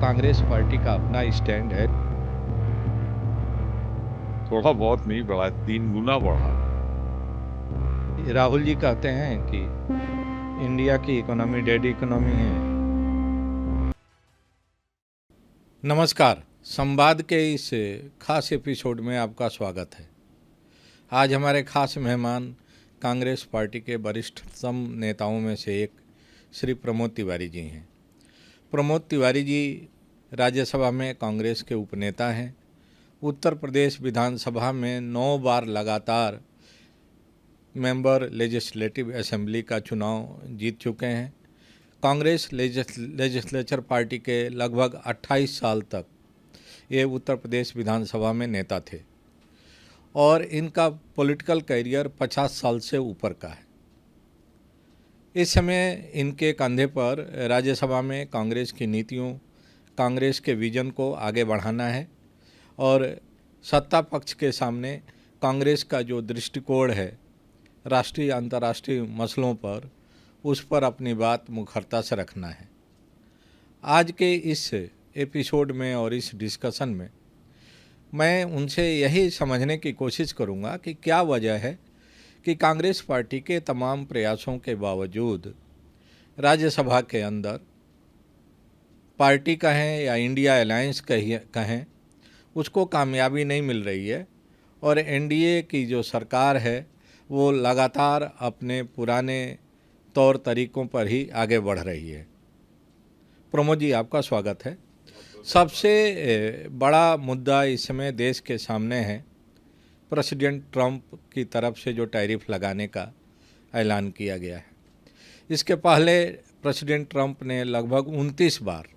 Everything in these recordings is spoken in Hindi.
कांग्रेस पार्टी का अपना स्टैंड है। थोड़ा बहुत नहीं बढ़ा है, 3 गुना बढ़ा है। राहुल जी कहते हैं कि इंडिया की इकोनॉमी डेड इकोनॉमी है। नमस्कार, संवाद के इस खास एपिसोड में आपका स्वागत है। आज हमारे खास मेहमान कांग्रेस पार्टी के वरिष्ठतम नेताओं में से एक श्री प्रमोद तिवारी जी हैं। प्रमोद तिवारी जी राज्यसभा में कांग्रेस के उपनेता हैं। उत्तर प्रदेश विधानसभा में 9 बार लगातार मेंबर लेजिस्लेटिव असेंबली का चुनाव जीत चुके हैं। कांग्रेस लेजिस्लेचर पार्टी के लगभग 28 साल तक ये उत्तर प्रदेश विधानसभा में नेता थे और इनका पॉलिटिकल करियर 50 साल से ऊपर का है। इस समय इनके कंधे पर राज्यसभा में कांग्रेस की नीतियों, कांग्रेस के विजन को आगे बढ़ाना है और सत्ता पक्ष के सामने कांग्रेस का जो दृष्टिकोण है राष्ट्रीय अंतर्राष्ट्रीय मसलों पर, उस पर अपनी बात मुखरता से रखना है। आज के इस एपिसोड में और इस डिस्कशन में मैं उनसे यही समझने की कोशिश करूंगा कि क्या वजह है कि कांग्रेस पार्टी के तमाम प्रयासों के बावजूद राज्यसभा के अंदर पार्टी कहें या इंडिया अलायंस कहें उसको कामयाबी नहीं मिल रही है और एनडीए की जो सरकार है वो लगातार अपने पुराने तौर तरीक़ों पर ही आगे बढ़ रही है। प्रमोद जी, आपका स्वागत है। सबसे बड़ा मुद्दा इस समय देश के सामने है प्रेसिडेंट ट्रंप की तरफ से जो टैरिफ लगाने का ऐलान किया गया है। इसके पहले प्रेसिडेंट ट्रंप ने लगभग 29 बार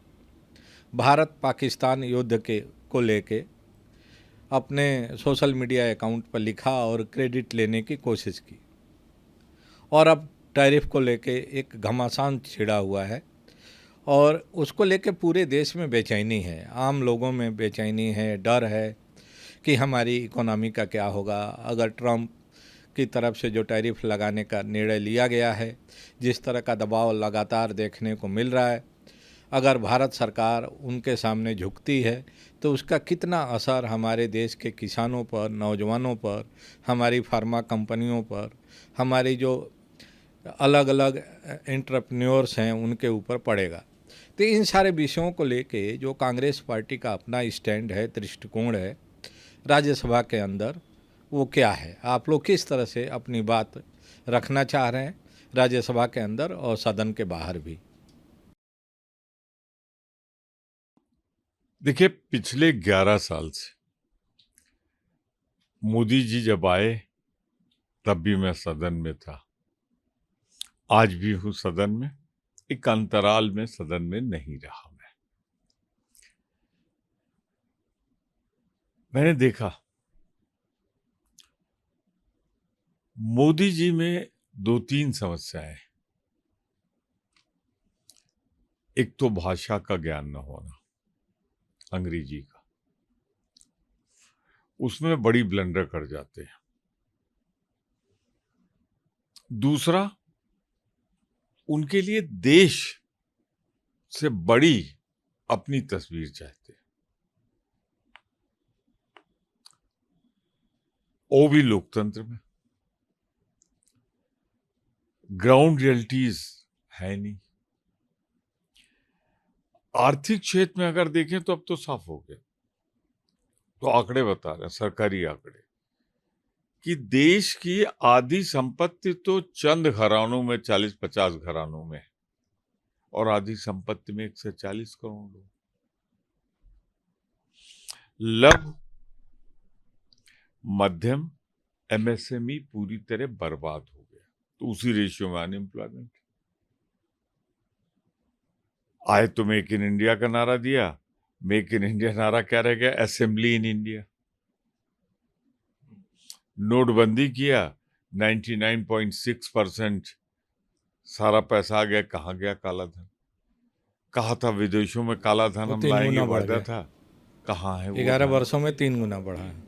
भारत पाकिस्तान युद्ध को लेके अपने सोशल मीडिया अकाउंट पर लिखा और क्रेडिट लेने की कोशिश की और अब टैरिफ को लेके एक घमासान छिड़ा हुआ है और उसको लेके पूरे देश में बेचैनी है, आम लोगों में बेचैनी है, डर है कि हमारी इकोनॉमी का क्या होगा अगर ट्रंप की तरफ से जो टैरिफ लगाने का निर्णय लिया गया है। जिस तरह का दबाव लगातार देखने को मिल रहा है, अगर भारत सरकार उनके सामने झुकती है तो उसका कितना असर हमारे देश के किसानों पर, नौजवानों पर, हमारी फार्मा कंपनियों पर, हमारी जो अलग अलग एंटरप्रेन्योर्स हैं उनके ऊपर पड़ेगा। तो इन सारे विषयों को लेके जो कांग्रेस पार्टी का अपना स्टैंड है, दृष्टिकोण है राज्यसभा के अंदर, वो क्या है? आप लोग किस तरह से अपनी बात रखना चाह रहे हैं राज्यसभा के अंदर और सदन के बाहर भी? देखिए, पिछले 11 साल से मोदी जी जब आए तब भी मैं सदन में था, आज भी हूं सदन में। एक अंतराल में सदन में नहीं रहा। मैंने देखा मोदी जी में 2-3 समस्याएं। एक तो भाषा का ज्ञान न होना, अंग्रेजी का, उसमें बड़ी ब्लंडर कर जाते हैं। दूसरा, उनके लिए देश से बड़ी अपनी तस्वीर चाहते हैं, वो भी लोकतंत्र में। ग्राउंड रियलिटीज है नहीं। आर्थिक क्षेत्र में अगर देखें तो अब तो साफ हो गया। तो आंकड़े बता रहे हैं, सरकारी आंकड़े, कि देश की आधी संपत्ति तो चंद घरानों में, 40-50 घरानों में, और आधी संपत्ति में 140 करोड़ लोग। लघु मध्यम एमएसएमई पूरी तरह बर्बाद हो गया। तो उसी रेशियो में अनएम्प्लॉयमेंट। आए तो मेक इन इंडिया का नारा दिया, मेक इन इंडिया नारा क्या रह गया? Assembly in India. नोटबंदी किया, 99.6% सारा पैसा आ गया। कहाँ गया काला धन? कहा था विदेशों में काला धन वो हम 3 लाएंगे, गुना बढ़ वादा गया। था। कहाँ है वो 11 धन? वर्षों में 3 गुना बढ़ा है।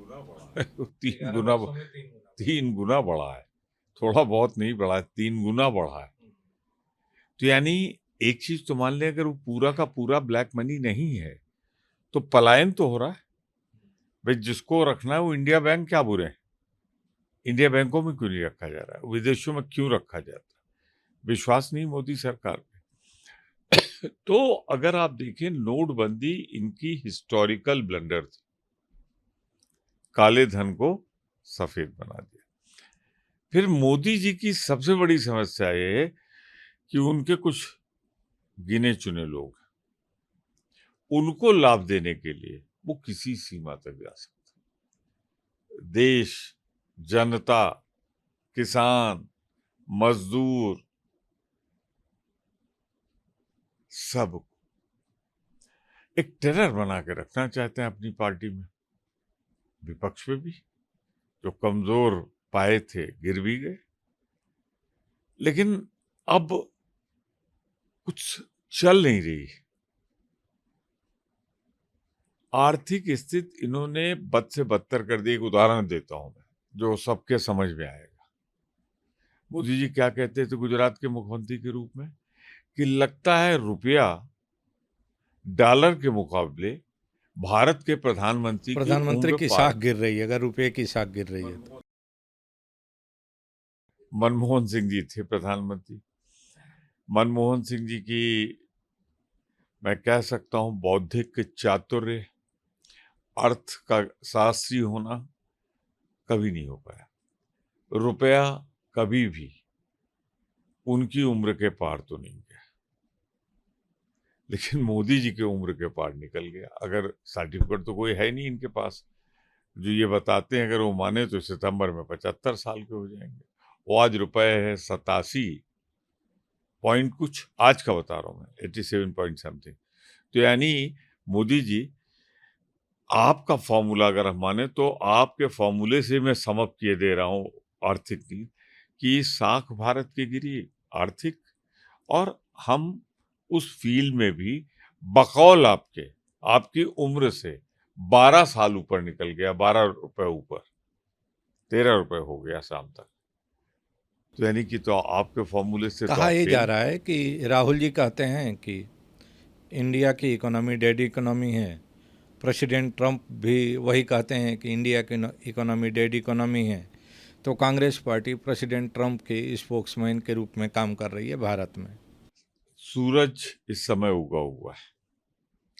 3 गुना बढ़ा है। थोड़ा बहुत नहीं बढ़ा है, 3 गुना बढ़ा है। तो यानी एक चीज तो मान लें, अगर वो पूरा का पूरा ब्लैक मनी नहीं है तो पलायन तो हो रहा है। भाई जिसको रखना है वो इंडिया बैंक क्या बुरे हैं? इंडिया बैंकों में क्यों नहीं रखा जा रहा है? विदेशों में क्यों रखा जाता है? विश्वास नहीं मोदी सरकार पे। तो अगर आप देखें, नोटबंदी इनकी हिस्टोरिकल ब्लंडर थी, काले धन को सफेद बना दिया। फिर मोदी जी की सबसे बड़ी समस्या ये है कि उनके कुछ गिने चुने लोग हैं, उनको लाभ देने के लिए वो किसी सीमा तक जा सकते हैं। देश, जनता, किसान, मजदूर, सब एक टेरर बना के रखना चाहते हैं अपनी पार्टी में। विपक्ष में भी जो कमजोर पाए थे गिर भी गए, लेकिन अब कुछ चल नहीं रही। आर्थिक स्थिति इन्होंने बद से बदतर कर दी। एक उदाहरण देता हूं मैं, जो सबके समझ में आएगा। मोदी जी क्या कहते थे गुजरात के मुख्यमंत्री के रूप में, कि लगता है रुपया डॉलर के मुकाबले भारत के प्रधानमंत्री की प्रधानमंत्री उम्र की पार। साख गिर रही है, अगर रुपये की साख गिर रही है तो। मनमोहन सिंह जी थे प्रधानमंत्री। मनमोहन सिंह जी की, मैं कह सकता हूं, बौद्धिक चातुर्य, अर्थ का शास्त्री होना कभी नहीं हो पाया। रुपया कभी भी उनकी उम्र के पार तो नहीं गया, लेकिन मोदी जी के उम्र के पार निकल गया। अगर सर्टिफिकेट तो कोई है नहीं इनके पास जो ये बताते हैं, अगर वो माने तो सितंबर में 75 साल के हो जाएंगे। वो आज रुपए है 87 पॉइंट कुछ, आज का बता रहा हूं मैं, 87 पॉइंट समथिंग। तो यानी मोदी जी, आपका फॉर्मूला अगर हम माने तो आपके फॉर्मूले से मैं समअप किए दे रहा हूं आर्थिक नीति कि साख भारत की गिरी आर्थिक, और हम उस फील्ड में भी बकौल आपके, आपकी उम्र से 12 साल ऊपर निकल गया, 12 रुपए ऊपर, 13 रुपए हो गया शाम तक। तो यानी कि तो आपके फॉर्मूले से तो कहा आप ये जा फेल। रहा है कि राहुल जी कहते हैं कि इंडिया की इकोनॉमी डेड इकोनॉमी है। प्रेसिडेंट ट्रंप भी वही कहते हैं कि इंडिया की इकोनॉमी डेड इकोनॉमी है। तो कांग्रेस पार्टी प्रेसिडेंट ट्रंप के स्पोक्समैन के रूप में काम कर रही है भारत में। सूरज इस समय उगा हुआ है,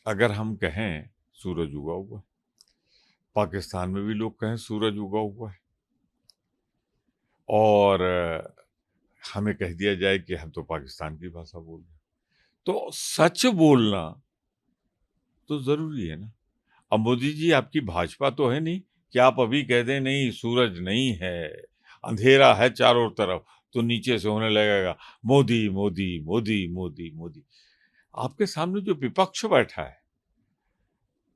अगर हम कहें सूरज उगा हुआ है, पाकिस्तान में भी लोग कहें सूरज उगा हुआ है, और हमें कह दिया जाए कि हम तो पाकिस्तान की भाषा बोल रहे हैं, तो सच बोलना तो जरूरी है ना। अब मोदी जी, आपकी भाजपा तो है नहीं कि आप अभी कह दें नहीं सूरज नहीं है, अंधेरा है चारों तरफ, तो नीचे से होने लगेगा मोदी मोदी मोदी मोदी मोदी। आपके सामने जो विपक्ष बैठा है,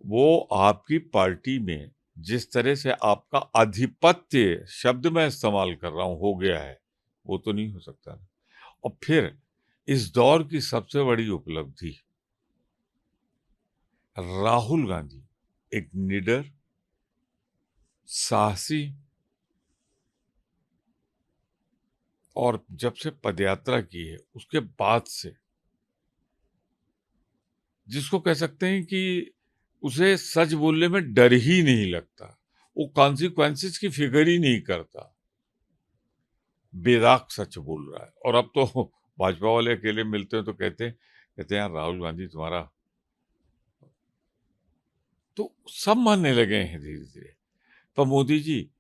वो आपकी पार्टी में जिस तरह से आपका आधिपत्य, शब्द मैं इस्तेमाल कर रहा हूं, हो गया है, वो तो नहीं हो सकता ना। और फिर इस दौर की सबसे बड़ी उपलब्धि, राहुल गांधी एक निडर, साहसी, और जब से पदयात्रा की है उसके बाद से, जिसको कह सकते हैं कि उसे सच बोलने में डर ही नहीं लगता, वो कॉन्सिक्वेंसेस की फिक्र ही नहीं करता, बेदाग सच बोल रहा है। और अब तो भाजपा वाले अकेले मिलते हैं तो कहते हैं यार राहुल गांधी तुम्हारा, तो सब मानने लगे हैं धीरे धीरे। पर मोदी जी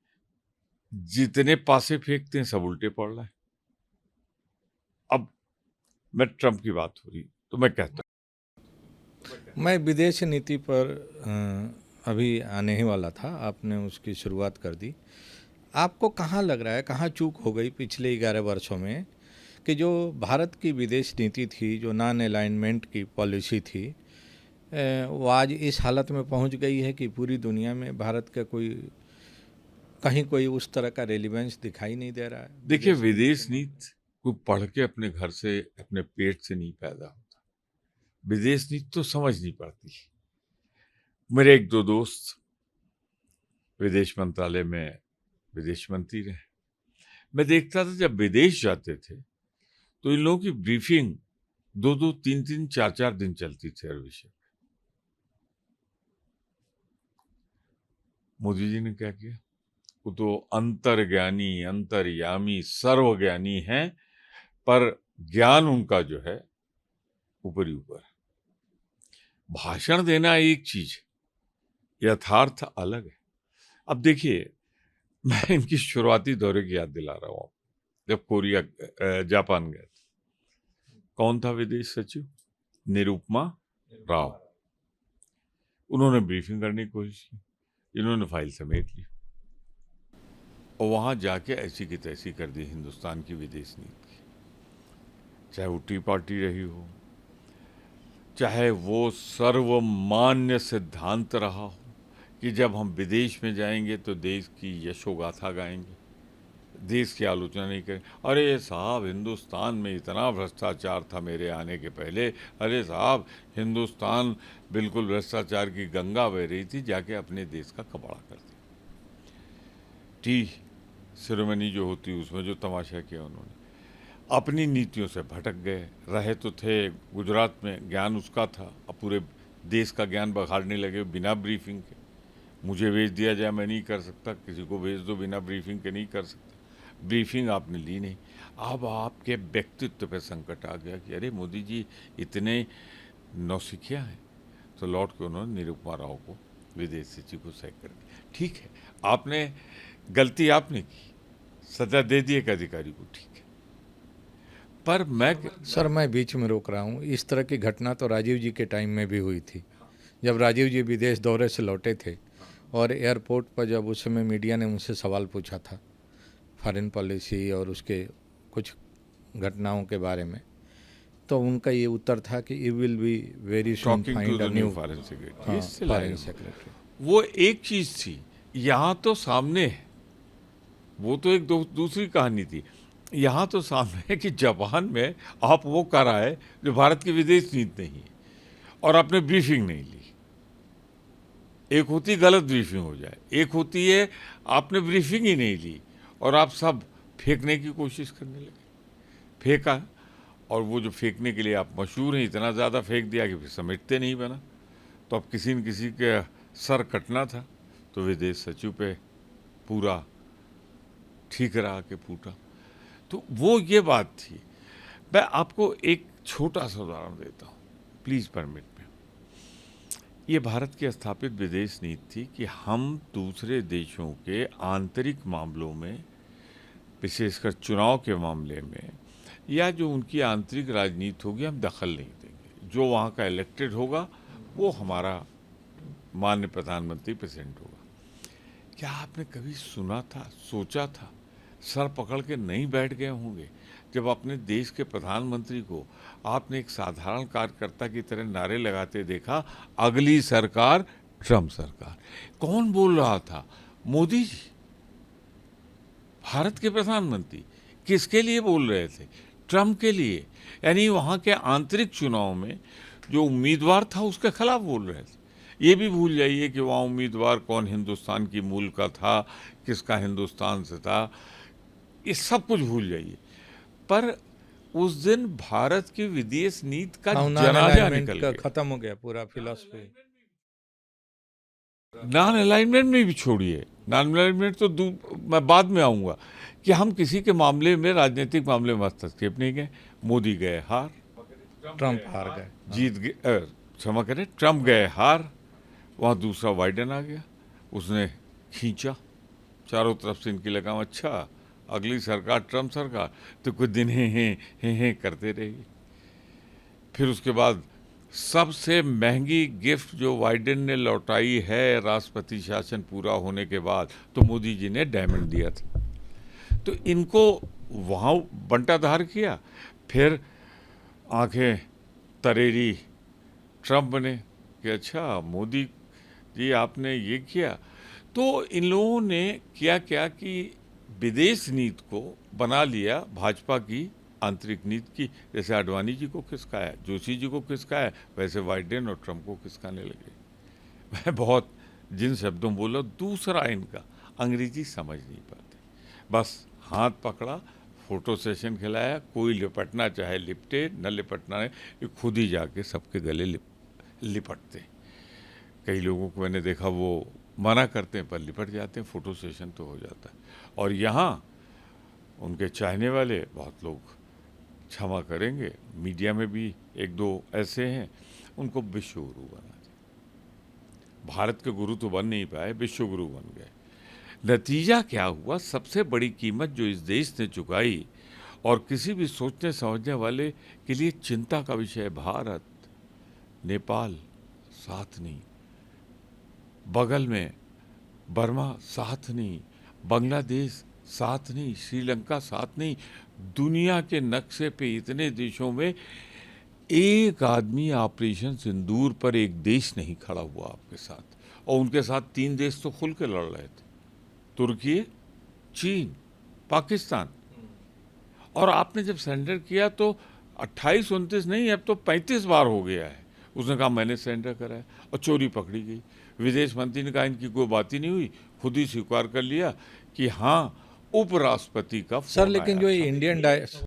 जितने पासे फेंकते हैं सब उल्टे पड़ रहा है। अब मैं ट्रम्प की बात हो रही तो मैं कहता मैं विदेश नीति पर अभी आने ही वाला था, आपने उसकी शुरुआत कर दी। आपको कहाँ लग रहा है, कहाँ चूक हो गई पिछले 11 वर्षों में कि जो भारत की विदेश नीति थी, जो नॉन अलाइनमेंट की पॉलिसी थी, वो आज इस हालत में पहुंच गई है कि पूरी दुनिया में भारत का कहीं कोई उस तरह का रेलिवेंस दिखाई नहीं दे रहा है। देखिए, विदेश नीति कोई पढ़ के अपने घर से, अपने पेट से नहीं पैदा होता। विदेश नीति तो समझ नहीं पड़ती। मेरे एक दो दोस्त विदेश मंत्रालय में विदेश मंत्री रहे। मैं देखता था जब विदेश जाते थे तो इन लोगों की ब्रीफिंग 2-2, 3-3, 4-4 दिन चलती थी हर विषय। मोदी जी ने क्या किया? वो तो अंतर्ज्ञानी, अंतर्यामी, सर्वज्ञानी हैं, पर ज्ञान उनका जो है ऊपर ही ऊपर है। भाषण देना एक चीज है, यथार्थ अलग है। अब देखिए, मैं इनकी शुरुआती दौरे की याद दिला रहा हूँ। जब जापान गए थे, कौन था विदेश सचिव? निरुपमा राव। उन्होंने ब्रीफिंग करने की कोशिश की, इन्होंने फाइल समेट ली और वहां जाके ऐसी की तैसी कर दी हिंदुस्तान की विदेश नीति की। चाहे वो टी पार्टी रही हो, चाहे वो सर्वमान्य सिद्धांत रहा हो कि जब हम विदेश में जाएंगे तो देश की यशोगाथा गाएंगे, देश की आलोचना नहीं करें। अरे साहब, हिंदुस्तान में इतना भ्रष्टाचार था मेरे आने के पहले। अरे साहब, हिंदुस्तान बिल्कुल भ्रष्टाचार की गंगा बह रही थी, जाके अपने देश का कबाड़ा कर दिया। टी सेरेमनी जो होती उसमें जो तमाशा किया उन्होंने, अपनी नीतियों से भटक गए। रहे तो थे गुजरात में, ज्ञान उसका था, अब पूरे देश का ज्ञान बघाड़ने लगे बिना ब्रीफिंग के। मुझे भेज दिया जाए, मैं नहीं कर सकता, किसी को भेज दो बिना ब्रीफिंग के, नहीं कर सकता। ब्रीफिंग आपने ली नहीं। अब आपके व्यक्तित्व पे संकट आ गया कि अरे मोदी जी इतने नौसिखिया हैं। तो लौट के उन्होंने निरुपमा राव को विदेश सचिव को सैक कर दिया। ठीक है, आपने गलती आपने की, सजा दे दी एक अधिकारी को, ठीक है। पर मैं सर, मैं बीच में रोक रहा हूँ। इस तरह की घटना तो राजीव जी के टाइम में भी हुई थी, जब राजीव जी विदेश दौरे से लौटे थे और एयरपोर्ट पर जब उस समय मीडिया ने उनसे सवाल पूछा था फॉरेन पॉलिसी और उसके कुछ घटनाओं के बारे में, तो उनका ये उत्तर था कि you will be very soon talking to find a the new new foreign secretary, foreign secretary. वो एक चीज थी। यहाँ तो सामने है, वो तो एक दूसरी कहानी थी। यहाँ तो सामने है कि जापान में आप वो कर रहा है जो भारत की विदेश नीति नहीं है, और आपने ब्रीफिंग नहीं ली। एक होती गलत ब्रीफिंग हो जाए, एक होती है आपने ब्रीफिंग ही नहीं ली और आप सब फेंकने की कोशिश करने लगे। फेंका, और वो जो फेंकने के लिए आप मशहूर हैं, इतना ज़्यादा फेंक दिया कि फिर समेटते नहीं बना। तो अब किसी न किसी के सर कटना था, तो विदेश सचिव पे पूरा ठीकरा के फूटा। तो वो ये बात थी। मैं आपको एक छोटा सा उदाहरण देता हूँ, प्लीज़ परमिट मी। ये भारत की स्थापित विदेश नीति थी कि हम दूसरे देशों के आंतरिक मामलों में, विशेषकर चुनाव के मामले में, या जो उनकी आंतरिक राजनीति होगी, हम दखल नहीं देंगे। जो वहाँ का इलेक्टेड होगा वो हमारा माननीय प्रधानमंत्री प्रेसिडेंट होगा। क्या आपने कभी सुना था, सोचा था, सर पकड़ के नहीं बैठ गए होंगे जब अपने देश के प्रधानमंत्री को आपने एक साधारण कार्यकर्ता की तरह नारे लगाते देखा, अगली सरकार ट्रम्प सरकार? कौन बोल रहा था? मोदी जी, भारत के प्रधानमंत्री। किसके लिए बोल रहे थे? ट्रम्प के लिए। यानी वहाँ के आंतरिक चुनाव में जो उम्मीदवार था उसके खिलाफ बोल रहे थे। ये भी भूल जाइए कि वहाँ उम्मीदवार कौन हिंदुस्तान की मूल का था, किसका हिंदुस्तान से था, ये सब कुछ भूल जाइए। पर उस दिन भारत की विदेश नीति का जनाजा निकल गया। खत्म हो गया पूरा फिलॉसफी। नॉन अलाइनमेंट में भी छोड़िए, नॉन अलाइनमेंट तो मैं बाद में आऊँगा कि हम किसी के मामले में, राजनीतिक मामले में हस्तक्षेप नहीं गए। मोदी गए हार, ट्रम्प हार गए, जीत गए, क्षमा करें, ट्रम्प गए हार, वहाँ दूसरा बाइडेन आ गया, उसने खींचा चारों तरफ से इनकी लगाम। अच्छा, अगली सरकार ट्रम्प सरकार, तो कुछ दिन हे करते रहिए। फिर उसके बाद सबसे महंगी गिफ्ट जो बाइडेन ने लौटाई है राष्ट्रपति शासन पूरा होने के बाद, तो मोदी जी ने डायमंड दिया था। तो इनको वहाँ बंटाधार किया, फिर आंखें तरेरी ट्रम्प ने कि अच्छा मोदी जी आपने ये किया। तो इन लोगों ने क्या किया कि विदेश नीति को बना लिया भाजपा की आंतरिक नीति की। जैसे आडवाणी जी को खिसकाया, जोशी जी को खिसकाया, वैसे बाइडेन और ट्रम्प को खिसकाने लगे। मैं बहुत जिन शब्दों बोला, दूसरा इनका अंग्रेजी समझ नहीं पाते, बस हाथ पकड़ा, फोटो सेशन खिलाया, कोई लिपटना चाहे लिपटे, न लिपटना है, ये खुद ही जाके सबके गले लिपटते। कई लोगों को मैंने देखा वो मना करते हैं पर लिपट जाते हैं, फोटो सेशन तो हो जाता है। और यहाँ उनके चाहने वाले बहुत लोग, क्षमा करेंगे, मीडिया में भी एक दो ऐसे हैं, उनको विश्व गुरु बना दिया। भारत के गुरु तो बन नहीं पाए, विश्व गुरु बन गए। नतीजा क्या हुआ? सबसे बड़ी कीमत जो इस देश ने चुकाई और किसी भी सोचने समझने वाले के लिए चिंता का विषय, भारत, नेपाल साथ नहीं, बगल में बर्मा साथ नहीं, बांग्लादेश साथ नहीं, श्रीलंका साथ नहीं, दुनिया के नक्शे पे इतने देशों में एक आदमी ऑपरेशन सिंदूर पर एक देश नहीं खड़ा हुआ आपके साथ, और उनके साथ 3 देश तो खुल के लड़ रहे थे, तुर्की, चीन, पाकिस्तान। और आपने जब सरेंडर किया तो 28-29 नहीं, अब तो 35 बार हो गया है। उसने कहा मैंने सरेंडर करा है, और चोरी पकड़ी गई। विदेश मंत्री ने कहा इनकी कोई बात ही नहीं हुई, खुद ही स्वीकार कर लिया कि हाँ उपराष्ट्रपति का सर फोन लेकिन आया जो था। ये इंडियन डाइस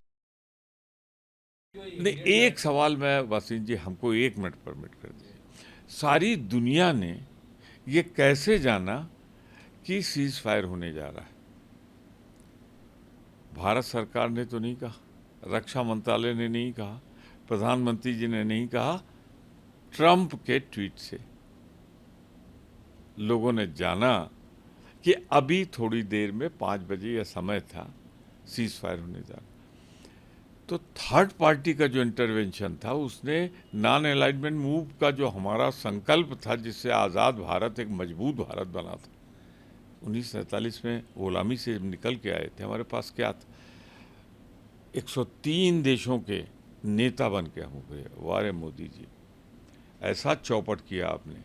नहीं, एक सवाल मैं, वसीम जी हमको 1 मिनट परमिट कर दीजिए। सारी दुनिया ने ये कैसे जाना कि सीज फायर होने जा रहा है? भारत सरकार ने तो नहीं कहा, रक्षा मंत्रालय ने नहीं कहा, प्रधानमंत्री जी ने नहीं कहा, ट्रंप के ट्वीट से लोगों ने जाना कि अभी थोड़ी देर में 5 बजे यह समय था, सीज फायर होने जा रहा। तो थर्ड पार्टी का जो इंटरवेंशन था, उसने नॉन अलाइनमेंट मूव का जो हमारा संकल्प था, जिससे आज़ाद भारत एक मजबूत भारत बना था, 1947 में गुलामी से निकल के आए थे, हमारे पास क्या था, 103 देशों के नेता बन के हम गए। वारे मोदी जी, ऐसा चौपट किया आपने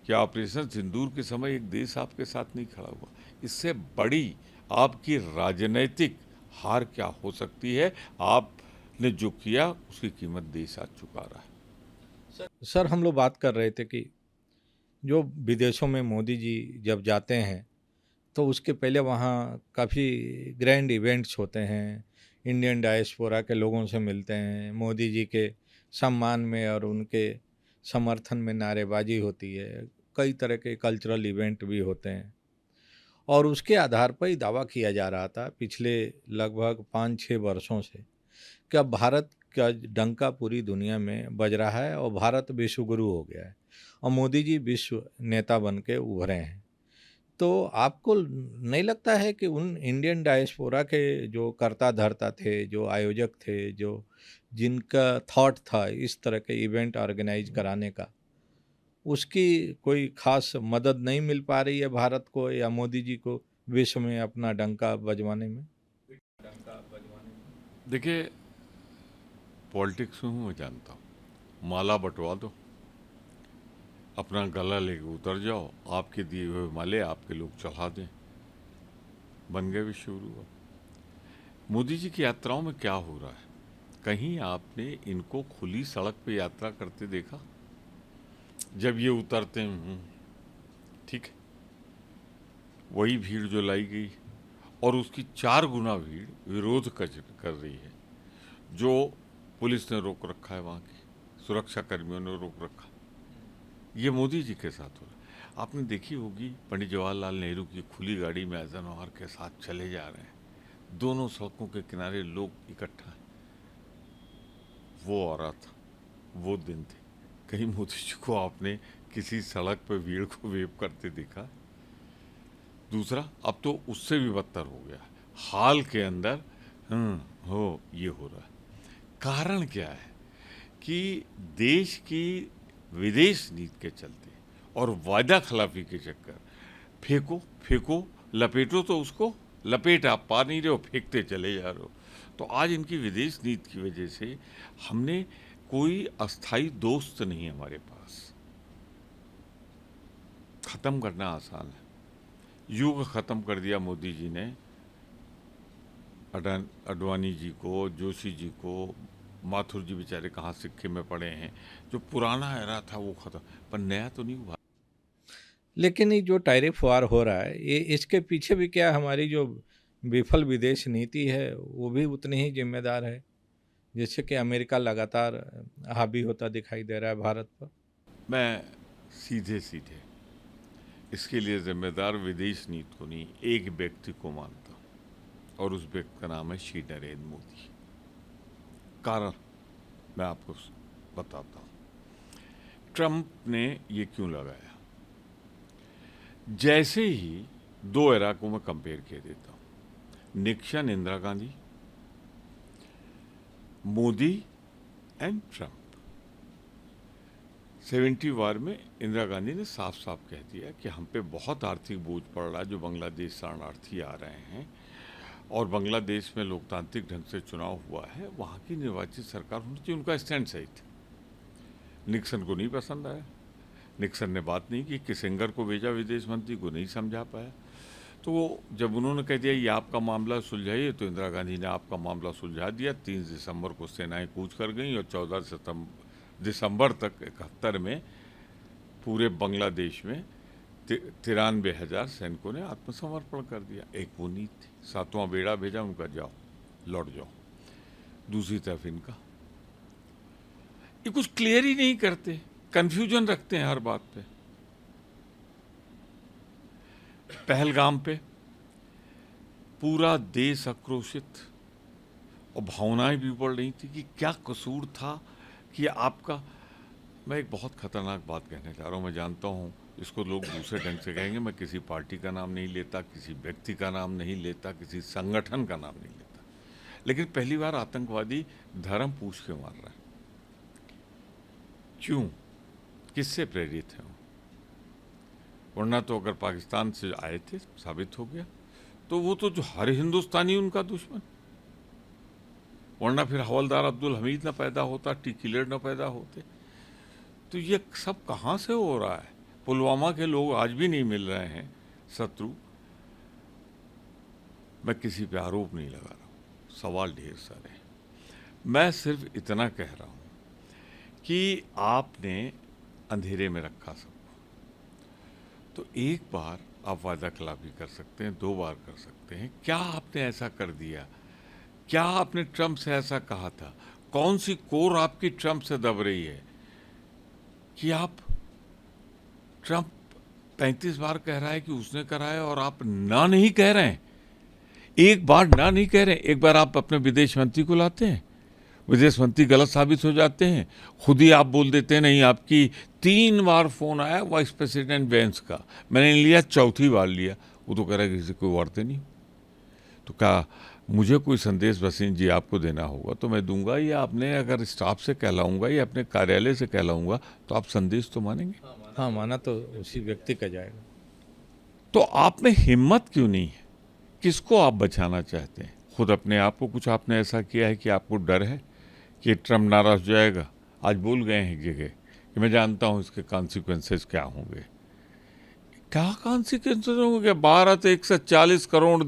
कि ऑपरेशन सिंदूर के समय एक देश आपके साथ नहीं खड़ा हुआ। इससे बड़ी आपकी राजनीतिक हार क्या हो सकती है? आपने जो किया उसकी कीमत देश आज चुका रहा है। सर हम लोग बात कर रहे थे कि जो विदेशों में मोदी जी जब जाते हैं तो उसके पहले वहाँ काफ़ी ग्रैंड इवेंट्स होते हैं, इंडियन डायस्पोरा के लोगों से मिलते हैं, मोदी जी के सम्मान में और उनके समर्थन में नारेबाजी होती है, कई तरह के कल्चरल इवेंट भी होते हैं। और उसके आधार पर ही दावा किया जा रहा था पिछले लगभग 5-6 वर्षों से कि अब भारत का डंका पूरी दुनिया में बज रहा है और भारत विश्व गुरु हो गया है और मोदी जी विश्व नेता बन के उभरे हैं। तो आपको नहीं लगता है कि उन इंडियन डायस्पोरा के जो कर्ता धर्ता थे, जो आयोजक थे, जो जिनका थॉट था इस तरह के इवेंट ऑर्गेनाइज कराने का, उसकी कोई खास मदद नहीं मिल पा रही है भारत को या मोदी जी को विश्व में अपना डंका बजवाने में? देखिए, पॉलिटिक्स में हूँ, मैं जानता हूँ, माला बंटवा दो, अपना गला लेके उतर जाओ, आपके दिए हुए माले आपके लोग चढ़ा दें, बन गए विश्व गुरु। मोदी जी की यात्राओं में क्या हो रहा है? कहीं आपने इनको खुली सड़क पे यात्रा करते देखा? जब ये उतरते हैं, ठीक है, वही भीड़ जो लाई गई और उसकी 4 गुना भीड़ विरोध कर रही है। जो पुलिस ने रोक रखा है, वहाँ की सुरक्षा कर्मियों ने रोक रखा, ये मोदी जी के साथ हो रहा है। आपने देखी होगी पंडित जवाहरलाल नेहरू की खुली गाड़ी में ऐज़नहार के साथ चले जा रहे हैं, दोनों सड़कों के किनारे लोग इकट्ठा हैं। वो हो रहा था, वो दिन थे। कहीं मोदी जी को आपने किसी सड़क पर भीड़ को वेव करते देखा? दूसरा, अब तो उससे भी बदतर हो गया, हाल के अंदर ये हो रहा है। कारण क्या है कि देश की विदेश नीति के चलते और वायदा खिलाफी के चक्कर, फेंको फेंको, लपेटो तो उसको, लपेट आप पा नहीं रहे हो, फेंकते चले जा रहे हो। तो आज इनकी विदेश नीति की वजह से हमने कोई अस्थाई दोस्त नहीं हमारे पास। खत्म करना आसान है, युग खत्म कर दिया मोदी जी ने। अडवाणी जी को, जोशी जी को, माथुर जी बेचारे कहाँ सिक्के में पड़े हैं, जो पुराना एरा था वो खत्म, पर नया तो नहीं हुआ। लेकिन ये जो टैरिफ वार हो रहा है, ये इसके पीछे भी क्या हमारी जो विफल विदेश नीति है वो भी उतनी ही जिम्मेदार है, जिससे कि अमेरिका लगातार हावी होता दिखाई दे रहा है भारत पर। मैं सीधे सीधे इसके लिए जिम्मेदार विदेश नीति को नहीं, एक व्यक्ति को मानता हूं, और उस व्यक्ति का नाम है श्री नरेंद्र मोदी। कारण मैं आपको बताता हूं, ट्रंप ने ये क्यों लगाया। जैसे ही दो एरा को मैं कंपेयर किया देता हूं, Nixon Indira Gandhi, Modi and Trump. 70 वार में इंदिरा गांधी ने साफ साफ कह दिया कि हम पे बहुत आर्थिक बोझ पड़ रहा है, जो बांग्लादेश शरणार्थी आ रहे हैं, और बांग्लादेश में लोकतांत्रिक ढंग से चुनाव हुआ है, वहाँ की निर्वाचित सरकार होनी चाहिए। उनका स्टैंड सही था। निक्सन को नहीं पसंद आया, निक्सन ने बात नहीं की, किसिंगर को भेजा विदेश मंत्री को, नहीं समझा पाया। तो वो जब उन्होंने कह दिया ये आपका मामला सुलझाइए, तो इंदिरा गांधी ने आपका मामला सुलझा दिया। 3 दिसंबर को सेनाएं कूच कर गईं और 14 दिसंबर तक 71 में पूरे बांग्लादेश में 93,000 सैनिकों ने आत्मसमर्पण कर दिया। एक वो नीति थी। 7वां बेड़ा भेजा, उनका जाओ लौट जाओ। दूसरी तरफ इनका, ये कुछ क्लियर ही नहीं करते, कंफ्यूजन रखते हैं हर बात पे। पहलगाम पे पूरा देश आक्रोशित और भावनाएं भी बढ़ रही थी कि क्या कसूर था कि आपका। मैं एक बहुत खतरनाक बात कहने जा रहा हूँ, मैं जानता हूँ इसको लोग दूसरे ढंग से कहेंगे। मैं किसी पार्टी का नाम नहीं लेता, किसी व्यक्ति का नाम नहीं लेता, किसी संगठन का नाम नहीं लेता, लेकिन पहली बार आतंकवादी धर्म पूछ के मार रहा है। क्यों, किससे प्रेरित है वो? वरना तो अगर पाकिस्तान से आए थे, साबित हो गया, तो वो तो जो हर हिंदुस्तानी उनका दुश्मन। वरना फिर हवलदार अब्दुल हमीद न पैदा होता, टिकिलर न पैदा होते। तो ये सब कहाँ से हो रहा है? पुलवामा के लोग आज भी नहीं मिल रहे हैं शत्रु। मैं किसी पे आरोप नहीं लगा रहा हूँ, सवाल ढेर सारे हैं। मैं सिर्फ इतना कह रहा हूँ कि आपने अंधेरे में रखा सबको। तो एक बार आप वादा खिलाफी कर सकते हैं, 2 बार कर सकते हैं। क्या आपने ऐसा कर दिया? क्या आपने ट्रंप से ऐसा कहा था? कौन सी कोर आपकी ट्रंप से दब रही है कि आप, ट्रंप 35 बार कह रहा है कि उसने करा है और आप ना नहीं कह रहे हैं। एक बार ना नहीं कह रहे हैं, एक बार आप अपने विदेश मंत्री को लाते हैं, विदेश मंत्री गलत साबित हो जाते हैं, खुद ही आप बोल देते हैं नहीं। आपकी 3 बार फोन आया वाइस प्रेसिडेंट वेंस का, मैंने लिया, चौथी बार लिया, वो तो कह रहा है किसी को वार्ते नहीं। तो क्या मुझे कोई संदेश वसीम जी आपको देना होगा तो मैं दूंगा, या आपने अगर स्टाफ से कहलाऊंगा या अपने कार्यालय से कहलाऊंगा तो आप संदेश तो मानेंगे? हाँ, माना तो उसी व्यक्ति का जाएगा। तो आप में हिम्मत क्यों नहीं है? किसको आप बचाना चाहते हैं? खुद अपने आप को कुछ आपने ऐसा किया है कि आपको डर है कि ट्रम्प नाराज हो जाएगा? आज बोल गए हैं एक जगह कि मैं जानता हूं इसके कॉन्सिक्वेंसेस क्या होंगे। क्या कॉन्सिक्वेंसेस होंगे? भारत 140 करोड़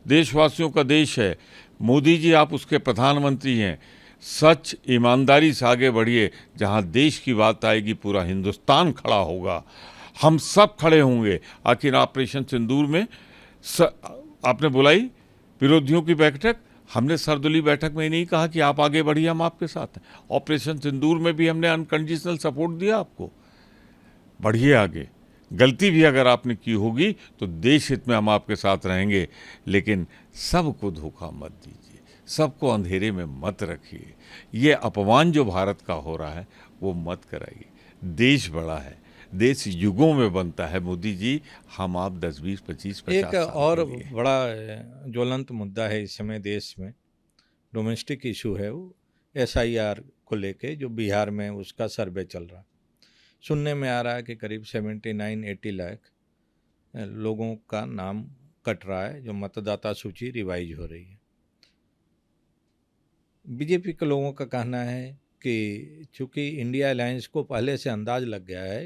देशवासियों का देश है। मोदी जी आप उसके प्रधानमंत्री हैं। सच ईमानदारी से आगे बढ़िए। जहां देश की बात आएगी पूरा हिंदुस्तान खड़ा होगा, हम सब खड़े होंगे। आखिर ऑपरेशन सिंदूर में आपने बुलाई विरोधियों की बैठक, हमने सर्वदलीय बैठक में नहीं कहा कि आप आगे बढ़िए, हम आपके साथ हैं। ऑपरेशन सिंदूर में भी हमने अनकंडीशनल सपोर्ट दिया आपको, बढ़िए आगे। गलती भी अगर आपने की होगी तो देश हित में हम आपके साथ रहेंगे, लेकिन सबको धोखा मत दीजिए, सबको अंधेरे में मत रखिए। ये अपमान जो भारत का हो रहा है वो मत कराइए। देश बड़ा है, देश युगों में बनता है। मोदी जी, हम आप 10, 20, 25, 50 एक साल और के लिए। बड़ा ज्वलंत मुद्दा है इस समय देश में, डोमेस्टिक इशू है वो, SIR को लेके जो बिहार में उसका सर्वे चल रहा है। सुनने में आ रहा है कि करीब 79-80 लाख लोगों का नाम कट रहा है, जो मतदाता सूची रिवाइज हो रही है। बीजेपी के लोगों का कहना है कि चूंकि इंडिया अलायंस को पहले से अंदाज लग गया है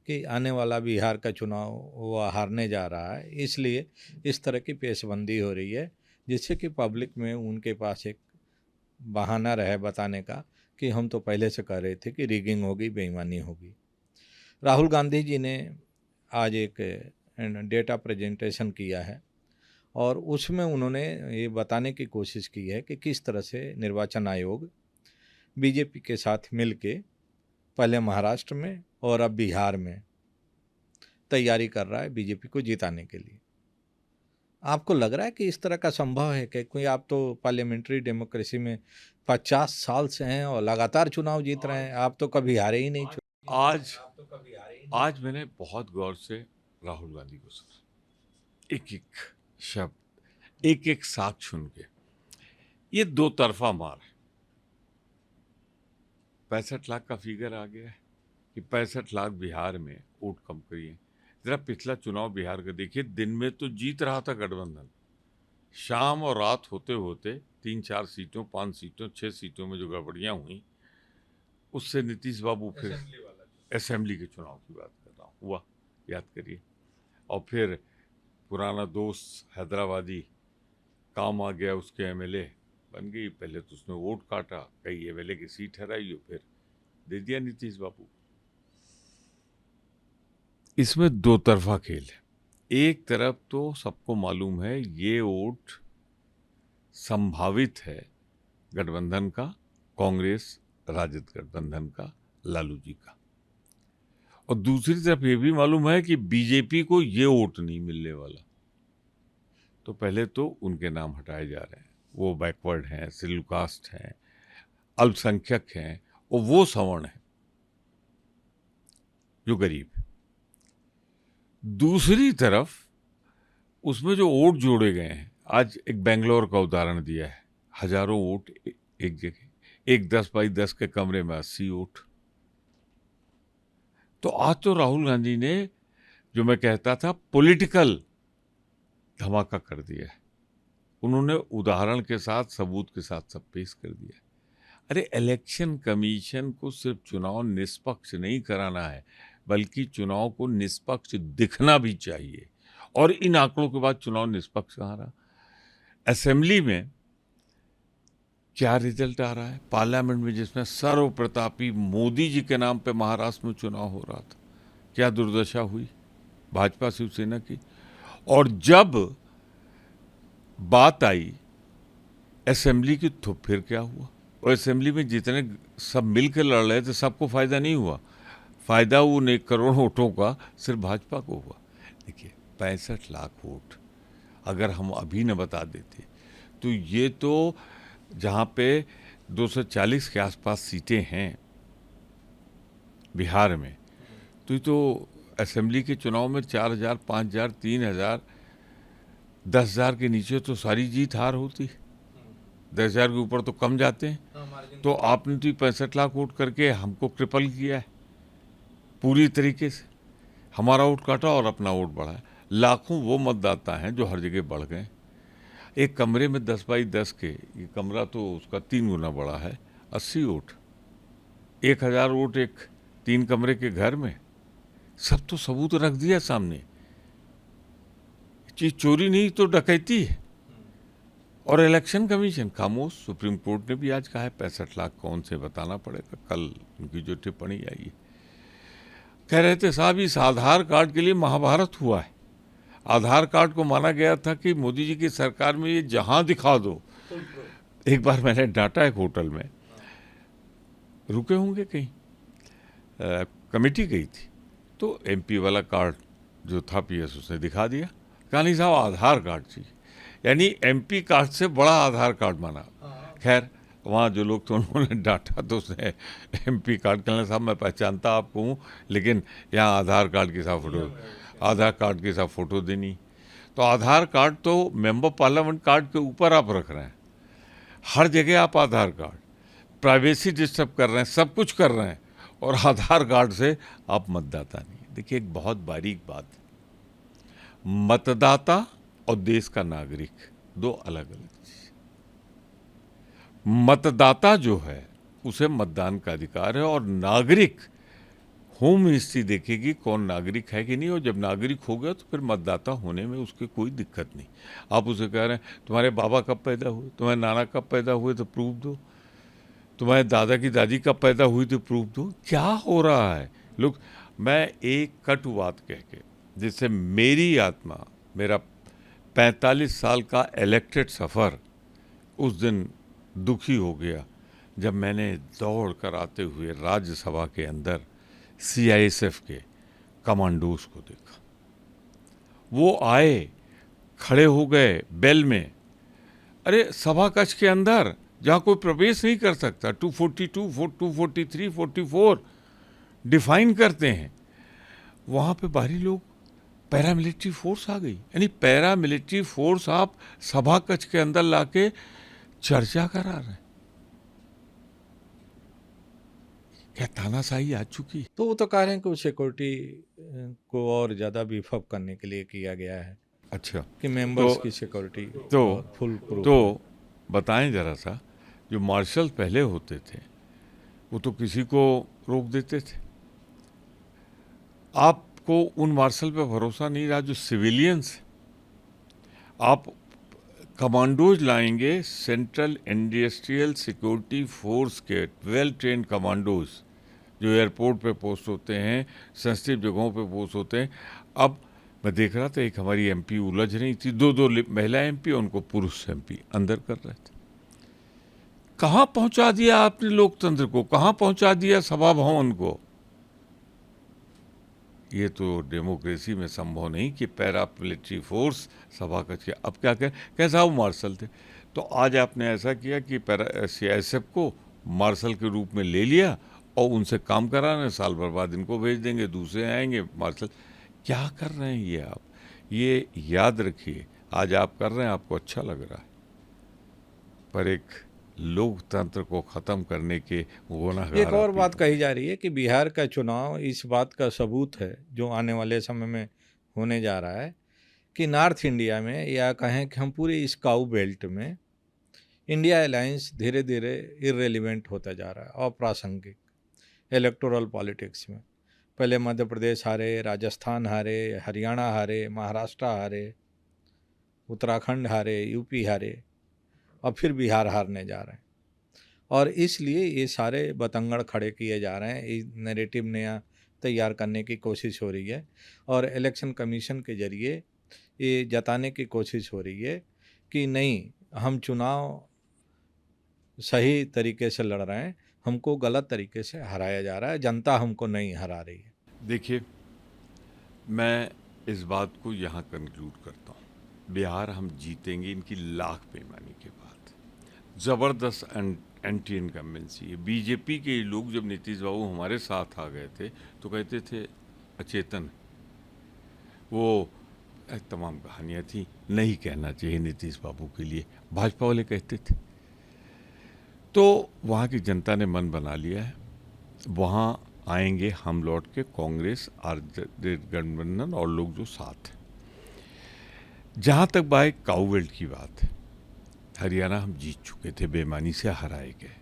कि आने वाला बिहार का चुनाव वो हारने जा रहा है, इसलिए इस तरह की पेशबंदी हो रही है, जिससे कि पब्लिक में उनके पास एक बहाना रहे बताने का कि हम तो पहले से कह रहे थे कि रिगिंग होगी, बेईमानी होगी। राहुल गांधी जी ने आज एक डेटा प्रेजेंटेशन किया है और उसमें उन्होंने ये बताने की कोशिश की है कि किस तरह से निर्वाचन आयोग बीजेपी के साथ मिलके पहले महाराष्ट्र में और अब बिहार में तैयारी कर रहा है बीजेपी को जिताने के लिए। आपको लग रहा है कि इस तरह का संभव है कि कोई, आप तो पार्लियामेंट्री डेमोक्रेसी में 50 साल से हैं और लगातार चुनाव जीत रहे हैं, आप तो कभी हारे ही नहीं। आज आज मैंने बहुत गौर से राहुल गांधी को सुना, एक एक शब्द, एक एक साक्ष्य सुन के। ये दो तरफा मार है। 65 लाख का फिगर आ गया है कि 65 लाख बिहार में वोट कम करिए। जरा पिछला चुनाव बिहार का देखिए, दिन में तो जीत रहा था गठबंधन, शाम और रात होते होते 3-4 सीटों, 5 सीटों, 6 सीटों में जो गड़बड़ियां हुई, उससे नीतीश बाबू फिर असेंबली के चुनाव की बात कर रहा हूँ, हुआ, याद करिए। और फिर पुराना दोस्त हैदराबादी काम आ गया, उसके एमएलए बन गई। पहले तो उसने वोट काटा, कई एमएलए की सीट हराई और फिर दे दिया नीतीश बाबू। इसमें दो तरफा खेल है। एक तरफ तो सबको मालूम है ये वोट संभावित है गठबंधन का, कांग्रेस राजद गठबंधन का, लालू जी का। और दूसरी तरफ ये भी मालूम है कि बीजेपी को ये वोट नहीं मिलने वाला। तो पहले तो उनके नाम हटाए जा रहे हैं, वो बैकवर्ड हैं, शेड्यूल कास्ट हैं, अल्पसंख्यक हैं, और वो सवर्ण है जो गरीब है। दूसरी तरफ उसमें जो वोट जोड़े गए हैं, आज एक बेंगलोर का उदाहरण दिया है, हजारों वोट एक जगह, एक 10x10 के कमरे में 80 वोट। तो आज तो राहुल गांधी ने, जो मैं कहता था, पॉलिटिकल धमाका कर दिया है। उन्होंने उदाहरण के साथ, सबूत के साथ सब पेश कर दिया। अरे इलेक्शन कमीशन को सिर्फ चुनाव निष्पक्ष नहीं कराना है, बल्कि चुनाव को निष्पक्ष दिखना भी चाहिए। और इन आंकड़ों के बाद चुनाव निष्पक्ष कहाँ रहा? असेंबली में क्या रिजल्ट आ रहा है? पार्लियामेंट में जिसमें सर्वप्रतापी मोदी जी के नाम पे महाराष्ट्र में चुनाव हो रहा था, क्या दुर्दशा हुई भाजपा शिवसेना की। और जब बात आई असेंबली की, तो फिर क्या हुआ? और असेंबली में जितने सब मिलकर लड़ रहे थे, सबको फायदा नहीं हुआ। फायदा उन 1 करोड़ वोटों का सिर्फ भाजपा को हुआ। देखिए 65 लाख वोट अगर हम अभी न बता देते, तो ये तो जहाँ पे 240 के आसपास सीटें हैं बिहार में, तो ये तो असेंबली के चुनाव में 4,000, 5,000, 3,000, 10,000 के नीचे तो सारी जीत हार होती। 10,000 के ऊपर तो कम जाते हैं। तो आपने तो 65 लाख वोट करके हमको क्रिपल किया है पूरी तरीके से। हमारा वोट काटा और अपना वोट बढ़ाया। लाखों वो मतदाता हैं जो हर जगह बढ़ गए। एक कमरे में 10x10 के, ये कमरा तो उसका 3 गुना बड़ा है, 80 वोट, 1,000 वोट एक 3 कमरे के घर में। सब तो सबूत रख दिया सामने। चीज चोरी नहीं तो डकैती है। और इलेक्शन कमीशन खामोश। सुप्रीम कोर्ट ने भी आज कहा है 65 लाख कौन से, बताना पड़ेगा। कल उनकी जो टिप्पणी आई है, कह रहे थे साहब इस आधार कार्ड के लिए महाभारत हुआ है। आधार कार्ड को माना गया था कि मोदी जी की सरकार में ये जहां दिखा दो। एक बार मैंने डाटा एक होटल में, रुके होंगे कहीं, कमेटी गई थी, तो एमपी वाला कार्ड जो था पीएस, उसने दिखा दिया। कहा नहीं साहब आधार कार्ड चाहिए, यानी एमपी कार्ड से बड़ा आधार कार्ड माना। खैर वहाँ जो लोग थे उन्होंने डांटा, तो उसने एमपी कार्ड, कहना साहब मैं पहचानता आपको हूँ, लेकिन यहाँ आधार कार्ड के साथ फोटो, आधार कार्ड के साथ फोटो देनी। तो आधार कार्ड तो मेंबर पार्लियामेंट कार्ड के ऊपर आप रख रहे हैं। हर जगह आप आधार कार्ड, प्राइवेसी डिस्टर्ब कर रहे हैं, सब कुछ कर रहे हैं, और आधार कार्ड से आप मतदाता नहीं। देखिए एक बहुत बारीक बात, मतदाता और देश का नागरिक दो अलग अलग चीज। मतदाता जो है उसे मतदान का अधिकार है, और नागरिक होम मिनिस्ट्री देखेगी कौन नागरिक है कि नहीं। और जब नागरिक हो गया तो फिर मतदाता होने में उसकी कोई दिक्कत नहीं। आप उसे कह रहे हैं तुम्हारे बाबा कब पैदा हुए, तुम्हारे नाना कब पैदा हुए तो प्रूफ दो, तुम्हारे दादा की दादी कब पैदा हुई तो प्रूफ दो। क्या हो रहा है लोग? मैं एक कटु बात कह के, जिससे मेरी आत्मा, मेरा 45 साल का इलेक्टेड सफ़र उस दिन दुखी हो गया जब मैंने दौड़ कर आते हुए राज्यसभा के अंदर सीआईएसएफ के कमांडोज को देखा। वो आए, खड़े हो गए बेल में, अरे सभा कक्ष के अंदर जहाँ कोई प्रवेश नहीं कर सकता, 242, 243, 44 डिफाइन करते हैं, वहाँ पे बाहरी लोग पैरामिलिट्री फोर्स आ गई। यानी पैरामिलिट्री फोर्स आप सभा कक्ष के अंदर लाके चर्चा करा रहे हैं। क्या तानाशाही आ चुकी? तो वो तो कह रहे हैं कि वो सिक्योरिटी को और ज़्यादा बीफ अप करने के लिए किया गया है अच्छा, कि मेंबर्स तो की सिक्योरिटी तो फुल प्रूफ। तो बताएं जरा सा, जो मार्शल पहले होते थे वो तो किसी को रोक देते थे। आपको उन मार्शल पे भरोसा नहीं रहा जो सिविलियंस, आप कमांडोज लाएंगे, सेंट्रल इंडस्ट्रियल सिक्योरिटी फोर्स के वेल ट्रेन कमांडोज जो एयरपोर्ट पे पोस्ट होते हैं, सेंसिटिव जगहों पे पोस्ट होते हैं। अब मैं देख रहा था एक हमारी एमपी उलझ रही थी, दो महिला एमपी, उनको पुरुष एमपी अंदर कर रहे थे। कहाँ पहुंचा दिया आपने लोकतंत्र को, कहाँ पहुंचा दिया सभा भवन को? ये तो डेमोक्रेसी में संभव नहीं कि पैरामिलिट्री फोर्स सभा कक्ष। अब क्या कैसा वो मार्शल थे? तो आज आपने ऐसा किया कि सीआईएसएफ को मार्शल के रूप में ले लिया और उनसे काम कराने, साल भर बाद इनको भेज देंगे, दूसरे आएंगे मार्शल। क्या कर रहे हैं ये आप? ये याद रखिए, आज आप कर रहे हैं, आपको अच्छा लग रहा है, पर एक लोकतंत्र को खत्म करने के गुनाहगार। एक और बात कही जा रही है कि बिहार का चुनाव इस बात का सबूत है जो आने वाले समय में होने जा रहा है कि नॉर्थ इंडिया में, या कहें कि हम पूरे इस काऊ बेल्ट में, इंडिया अलायंस धीरे धीरे इररेलिवेंट होता जा रहा है, अप्रासंगिक इलेक्टोरल पॉलिटिक्स में। पहले मध्य प्रदेश हारे, राजस्थान हारे, हरियाणा हारे, महाराष्ट्र हारे, उत्तराखंड हारे, यूपी हारे, और फिर बिहार हारने जा रहे हैं। और इसलिए ये सारे बतंगड़ खड़े किए जा रहे हैं, ये नैरेटिव नया तैयार करने की कोशिश हो रही है और इलेक्शन कमीशन के जरिए ये जताने की कोशिश हो रही है कि नहीं, हम चुनाव सही तरीके से लड़ रहे हैं, हमको गलत तरीके से हराया जा रहा है, जनता हमको नहीं हरा रही है। देखिए, मैं इस बात को यहाँ कंक्लूड करता हूँ, बिहार हम जीतेंगे इनकी लाख बेईमानी के बाद। ज़बरदस्त एंटी इनकम्बेंसी है। बीजेपी के लोग जब नीतीश बाबू हमारे साथ आ गए थे तो कहते थे अचेतन, वो तमाम कहानियाँ थी, नहीं कहना चाहिए नीतीश बाबू के लिए, भाजपा वाले कहते थे। तो वहाँ की जनता ने मन बना लिया है, वहाँ आएंगे हम लौट के, कांग्रेस आरजेडी गठबंधन और लोग जो साथ हैं। जहाँ तक बात काउवेल्ट की बात है, हरियाणा हम जीत चुके थे, बेईमानी से हराए गए।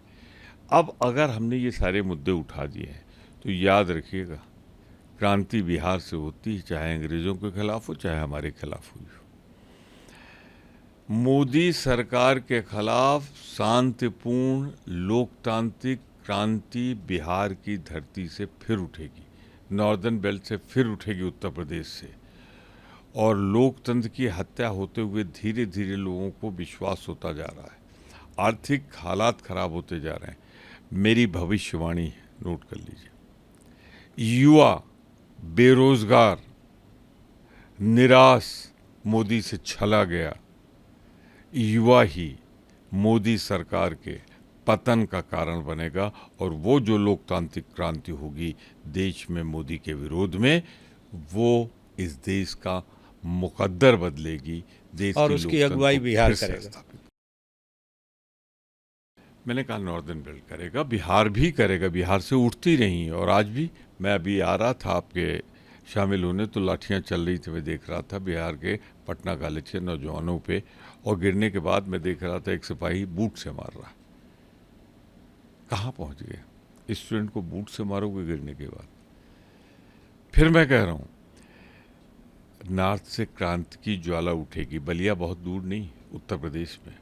अब अगर हमने ये सारे मुद्दे उठा दिए हैं तो याद रखिएगा, क्रांति बिहार से होती है, चाहे अंग्रेजों के खिलाफ हो चाहे हमारे खिलाफ हुई हो। मोदी सरकार के खिलाफ शांतिपूर्ण लोकतांत्रिक क्रांति बिहार की धरती से फिर उठेगी, नॉर्दर्न बेल्ट से फिर उठेगी, उत्तर प्रदेश से। और लोकतंत्र की हत्या होते हुए धीरे धीरे लोगों को विश्वास होता जा रहा है, आर्थिक हालात खराब होते जा रहे हैं। मेरी भविष्यवाणी है, नोट कर लीजिए, युवा बेरोजगार निराश मोदी से छला गया, युवा ही मोदी सरकार के पतन का कारण बनेगा। और वो जो लोकतांत्रिक क्रांति होगी देश में मोदी के विरोध में, वो इस देश का मुकद्दर बदलेगी, देश और की उसकी लोकतंत्र अगुवाई को बिहार फिर से करेगा। स्थापित। मैंने कहा नॉर्दर्न बेल्ट करेगा, बिहार भी करेगा, बिहार से उठती रही। और आज भी मैं अभी आ रहा था आपके शामिल होने तो लाठियां चल रही थी, मैं देख रहा था बिहार के पटना कॉलेज के नौजवानों पे, और गिरने के बाद मैं देख रहा था एक सिपाही बूट से मार रहा है। कहाँ पहुँच गए? स्टूडेंट को बूट से मारोगे गिरने के बाद? फिर मैं कह रहा हूँ, नॉर्थ से क्रांति की ज्वाला उठेगी। बलिया बहुत दूर नहीं, उत्तर प्रदेश में,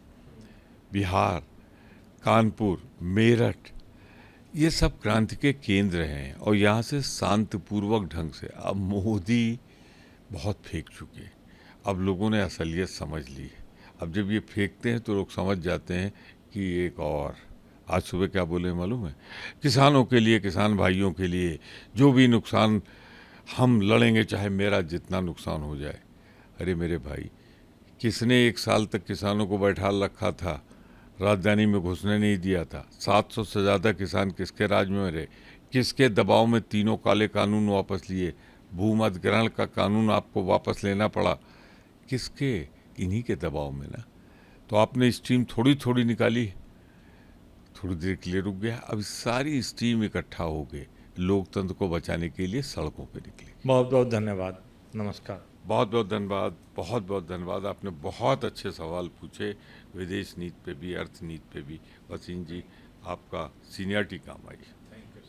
बिहार, कानपुर, मेरठ, ये सब क्रांति के केंद्र हैं। और यहाँ से शांतिपूर्वक ढंग से, अब मोदी बहुत फेंक चुके, अब लोगों ने असलियत समझ ली है। अब जब ये फेंकते हैं तो लोग समझ जाते हैं कि एक और आज सुबह क्या बोले मालूम है? किसानों के लिए, किसान भाइयों के लिए जो भी नुकसान हम लड़ेंगे, चाहे मेरा जितना नुकसान हो जाए। अरे मेरे भाई, किसने 1 साल तक किसानों को बैठा रखा था, राजधानी में घुसने नहीं दिया था? 700 से ज़्यादा किसान किसके राज में रहे? किसके दबाव में तीनों काले कानून वापस लिए? भूमि अधिग्रहण का कानून आपको वापस लेना पड़ा, किसके? इन्हीं के दबाव में ना। तो आपने स्टीम थोड़ी थोड़ी निकाली, थोड़ी देर के लिए रुक गया, अब सारी स्टीम इकट्ठा हो गए, लोकतंत्र को बचाने के लिए सड़कों पर निकले। बहुत बहुत धन्यवाद। नमस्कार। बहुत बहुत धन्यवाद, बहुत बहुत धन्यवाद। आपने बहुत अच्छे सवाल पूछे, विदेश नीति पे भी, अर्थ नीति पे भी। वसीम जी, आपका सीनियरिटी काम आई।